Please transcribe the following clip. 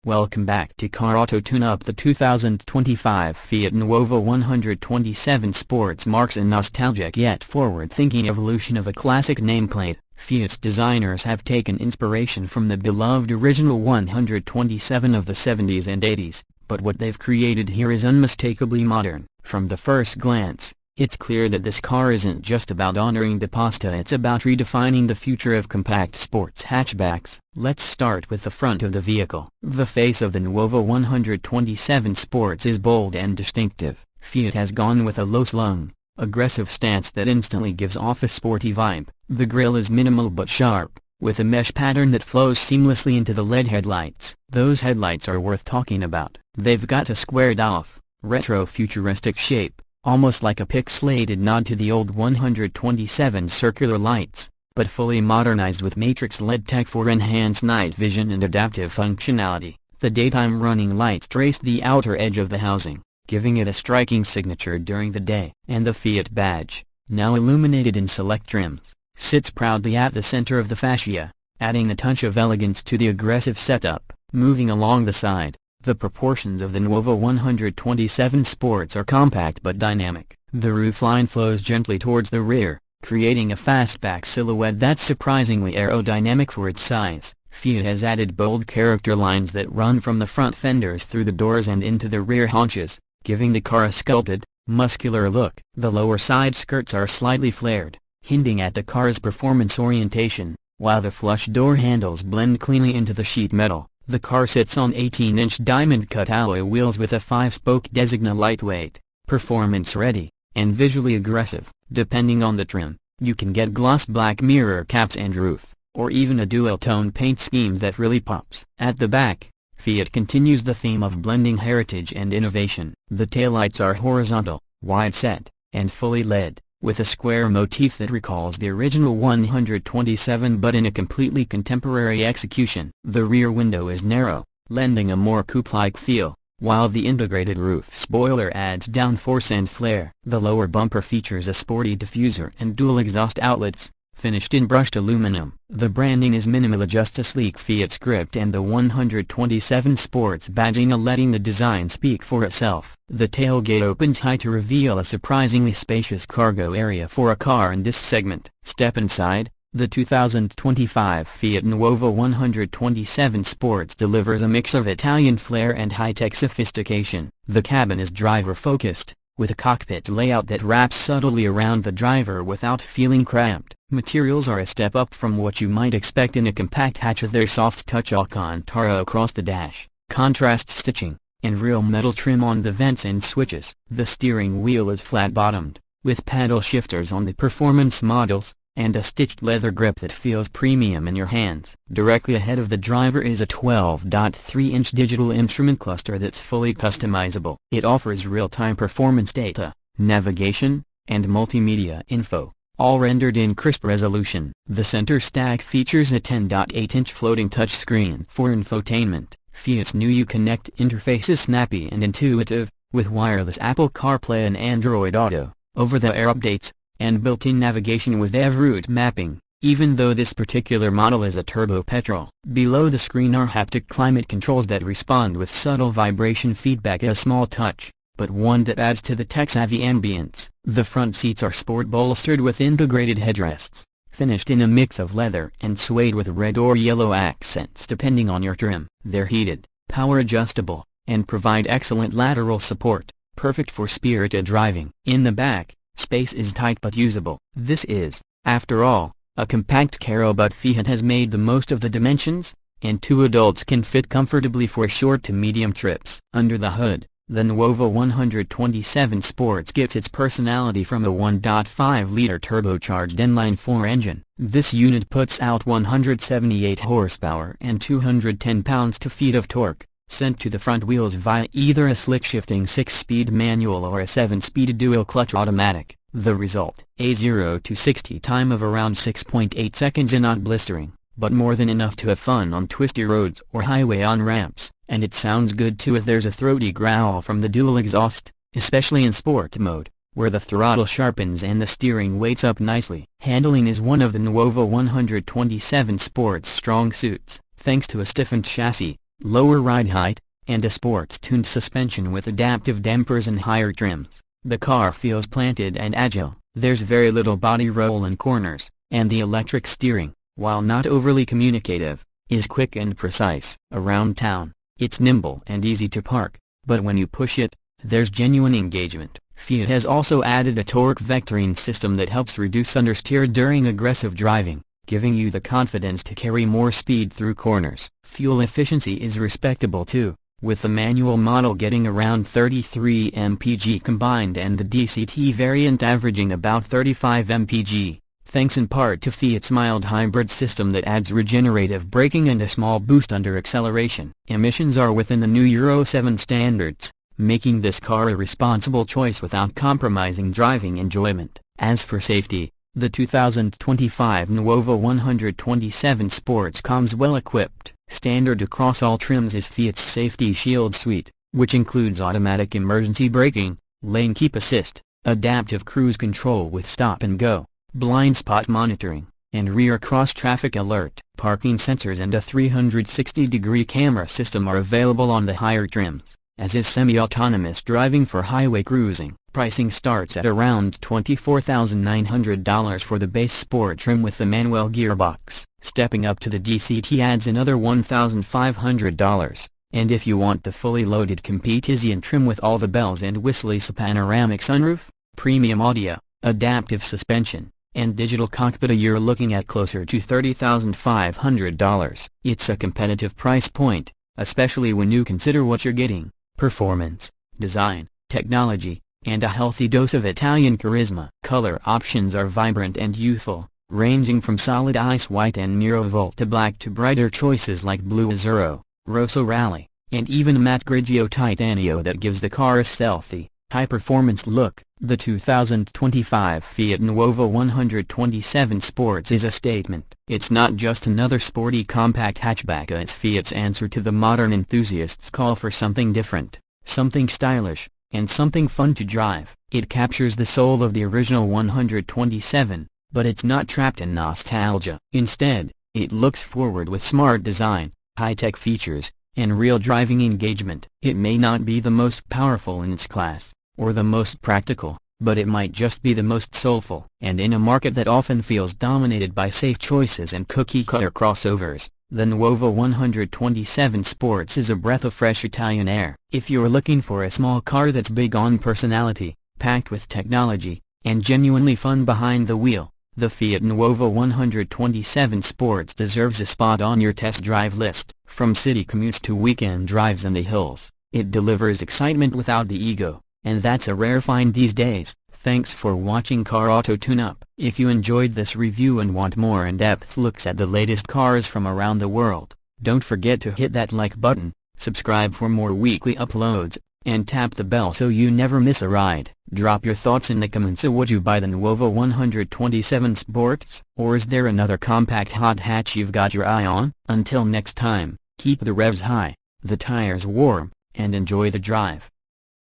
Welcome back to Car Auto Tune Up. The 2025 Fiat Nuova 127 Sports marks a nostalgic yet forward-thinking evolution of a classic nameplate. Fiat's designers have taken inspiration from the beloved original 127 of the 70s and 80s, but what they've created here is unmistakably modern. From the first glance, it's clear that this car isn't just about honoring the past, it's about redefining the future of compact sports hatchbacks. Let's start with the front of the vehicle. The face of the Nuova 127 Sports is bold and distinctive. Fiat has gone with a low-slung, aggressive stance that instantly gives off a sporty vibe. The grille is minimal but sharp, with a mesh pattern that flows seamlessly into the LED headlights. Those headlights are worth talking about. They've got a squared-off, retro-futuristic shape, almost like a pixelated nod to the old 127 circular lights, but fully modernized with matrix LED tech for enhanced night vision and adaptive functionality. The daytime running lights trace the outer edge of the housing, giving it a striking signature during the day. And the Fiat badge, now illuminated in select trims, sits proudly at the center of the fascia, adding a touch of elegance to the aggressive setup. Moving along the side, the proportions of the Nuova 127 Sports are compact but dynamic. The roofline flows gently towards the rear, creating a fastback silhouette that's surprisingly aerodynamic for its size. Fiat has added bold character lines that run from the front fenders through the doors and into the rear haunches, giving the car a sculpted, muscular look. The lower side skirts are slightly flared, hinting at the car's performance orientation, while the flush door handles blend cleanly into the sheet metal. The car sits on 18-inch diamond-cut alloy wheels with a 5-spoke designated lightweight, performance-ready, and visually aggressive. Depending on the trim, you can get gloss black mirror caps and roof, or even a dual-tone paint scheme that really pops. At the back, Fiat continues the theme of blending heritage and innovation. The taillights are horizontal, wide-set, and fully LED, with a square motif that recalls the original 127 but in a completely contemporary execution. The rear window is narrow, lending a more coupe-like feel, while the integrated roof spoiler adds downforce and flair. The lower bumper features a sporty diffuser and dual exhaust outlets, finished in brushed aluminum. The branding is minimal, just a sleek Fiat script and the 127 Sports badging letting the design speak for itself. The tailgate opens high to reveal a surprisingly spacious cargo area for a car in this segment. Step inside. The 2025 Fiat Nuova 127 Sports delivers a mix of Italian flair and high-tech sophistication. The cabin is driver-focused, with a cockpit layout that wraps subtly around the driver without feeling cramped. Materials are a step up from what you might expect in a compact hatch, with their soft touch Alcantara across the dash, contrast stitching, and real metal trim on the vents and switches. The steering wheel is flat-bottomed, with paddle shifters on the performance models, and a stitched leather grip that feels premium in your hands. Directly ahead of the driver is a 12.3-inch digital instrument cluster that's fully customizable. It offers real-time performance data, navigation, and multimedia info, all rendered in crisp resolution. The center stack features a 10.8-inch floating touchscreen for infotainment. Fiat's new Uconnect interface is snappy and intuitive, with wireless Apple CarPlay and Android Auto, over-the-air updates, and built-in navigation with EV-route mapping, even though this particular model is a turbo petrol. Below the screen are haptic climate controls that respond with subtle vibration feedback, a small touch, but one that adds to the tech-savvy ambience. The front seats are sport bolstered with integrated headrests, finished in a mix of leather and suede with red or yellow accents depending on your trim. They're heated, power-adjustable, and provide excellent lateral support, perfect for spirited driving. In the back, space is tight but usable. This is, after all, a compact carro, but Fiat has made the most of the dimensions, and two adults can fit comfortably for short to medium trips. Under the hood, the Nuova 127 Sports gets its personality from a 1.5-liter turbocharged inline-4 engine. This unit puts out 178 horsepower and 210 pounds-feet of torque, sent to the front wheels via either a slick-shifting 6-speed manual or a 7-speed dual-clutch automatic. The result: a 0 to 60 time of around 6.8 seconds, and not blistering, but more than enough to have fun on twisty roads or highway on-ramps. And it sounds good too if there's a throaty growl from the dual exhaust, especially in sport mode, where the throttle sharpens and the steering weights up nicely. Handling is one of the Nuova 127 Sports strong suits. Thanks to a stiffened chassis, lower ride height, and a sports-tuned suspension with adaptive dampers and higher trims. The car feels planted and agile. There's very little body roll in corners, and the electric steering, while not overly communicative, is quick and precise. Around town, it's nimble and easy to park, but when you push it, there's genuine engagement. Fiat has also added a torque vectoring system that helps reduce understeer during aggressive driving, giving you the confidence to carry more speed through corners. Fuel efficiency is respectable too, with the manual model getting around 33 mpg combined and the DCT variant averaging about 35 mpg, thanks in part to Fiat's mild hybrid system that adds regenerative braking and a small boost under acceleration. Emissions are within the new Euro 7 standards, making this car a responsible choice without compromising driving enjoyment. As for safety, the 2025 Nuova 127 Sports comes well equipped. Standard across all trims is Fiat's Safety Shield Suite, which includes automatic emergency braking, lane keep assist, adaptive cruise control with stop and go, blind spot monitoring, and rear cross-traffic alert. Parking sensors and a 360-degree camera system are available on the higher trims, as is semi-autonomous driving for highway cruising. Pricing starts at around $24,900 for the base sport trim with the manual gearbox. Stepping up to the DCT adds another $1,500, and if you want the fully loaded Competizione trim with all the bells and whistles, a panoramic sunroof, premium audio, adaptive suspension, and digital cockpit, you're looking at closer to $30,500. It's a competitive price point, especially when you consider what you're getting: performance, design, technology, and a healthy dose of Italian charisma. Color options are vibrant and youthful, ranging from solid ice white and Nero Volta black to brighter choices like blue azzurro, rosso rally, and even matte grigio titanio that gives the car a stealthy, high-performance look. The 2025 Fiat Nuova 127 Sports is a statement. It's not just another sporty compact hatchback, it's Fiat's answer to the modern enthusiast's call for something different, something stylish, and something fun to drive. It captures the soul of the original 127, but it's not trapped in nostalgia. Instead, it looks forward with smart design, high-tech features, and real driving engagement. It may not be the most powerful in its class, or the most practical, but it might just be the most soulful. And in a market that often feels dominated by safe choices and cookie-cutter crossovers, the Nuova 127 Sports is a breath of fresh Italian air. If you're looking for a small car that's big on personality, packed with technology, and genuinely fun behind the wheel, the Fiat Nuova 127 Sports deserves a spot on your test drive list. From city commutes to weekend drives in the hills, it delivers excitement without the ego, and that's a rare find these days. Thanks for watching Car Auto Tune-Up. If you enjoyed this review and want more in-depth looks at the latest cars from around the world, don't forget to hit that like button, subscribe for more weekly uploads, and tap the bell so you never miss a ride. Drop your thoughts in the comments. Would you buy the Nuova 127 Sports? Or is there another compact hot hatch you've got your eye on? Until next time, keep the revs high, the tires warm, and enjoy the drive.